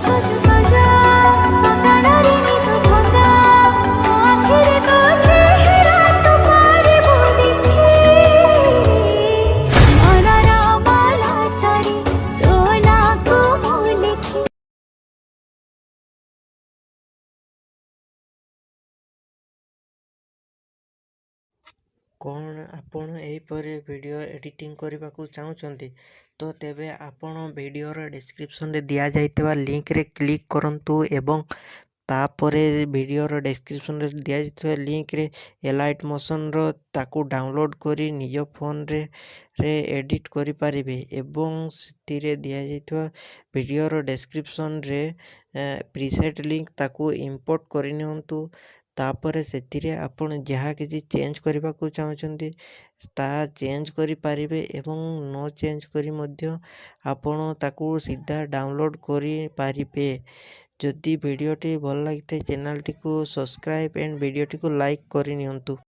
ସଜ ସଜା ସପନରେ ନିଦ ଭଙ୍ଗା ଆଖିରେ ତୋ ଚେହେରା ତୁ ପାରିବୁ ଦେଖି ମନର ମାଲାତରେ ତୋ ନାଁକୁ ମୁଁ ଲେଖି। କ'ଣ ଆପଣ ଏହିପରି ଭିଡ଼ିଓ ଏଡ଼ିଟିଂ କରିବାକୁ ଚାହୁଁଛନ୍ତି ତ ତେବେ ଆପଣ ଭିଡ଼ିଓର ଡେସ୍କ୍ରିପସନ୍ରେ ଦିଆଯାଇଥିବା ଲିଙ୍କରେ କ୍ଲିକ୍ କରନ୍ତୁ ଏବଂ ତାପରେ ଭିଡ଼ିଓର ଡେସ୍କ୍ରିପସନ୍ରେ ଦିଆଯାଇଥିବା ଲିଙ୍କରେ ଏଲାଇଟ୍ ମୋସନ୍ର ତାକୁ ଡାଉନଲୋଡ଼୍ କରି ନିଜ ଫୋନ୍ରେ ଏଡ଼ିଟ୍ କରିପାରିବେ ଏବଂ ସେଥିରେ ଦିଆଯାଇଥିବା ଭିଡ଼ିଓର ଡେସ୍କ୍ରିପସନ୍ରେ ପ୍ରିସେଟ୍ ଲିଙ୍କ ତାକୁ ଇମ୍ପୋର୍ଟ କରିନିଅନ୍ତୁ। ତାପରେ ସେଥିରେ ଆପଣ ଯାହା କିଛି ଚେଞ୍ଜ କରିବାକୁ ଚାହୁଁଛନ୍ତି ତାହା ଚେଞ୍ଜ କରିପାରିବେ ଏବଂ ନ ଚେଞ୍ଜ କରି ମଧ୍ୟ ଆପଣ ତାକୁ ସିଧା ଡାଉନଲୋଡ଼୍ କରିପାରିବେ। ଯଦି ଭିଡ଼ିଓଟି ଭଲ ଲାଗିଥାଏ ଚ୍ୟାନେଲଟିକୁ ସବସ୍କ୍ରାଇବ୍ ଆଣ୍ଡ ଭିଡ଼ିଓଟିକୁ ଲାଇକ୍ କରିନିଅନ୍ତୁ।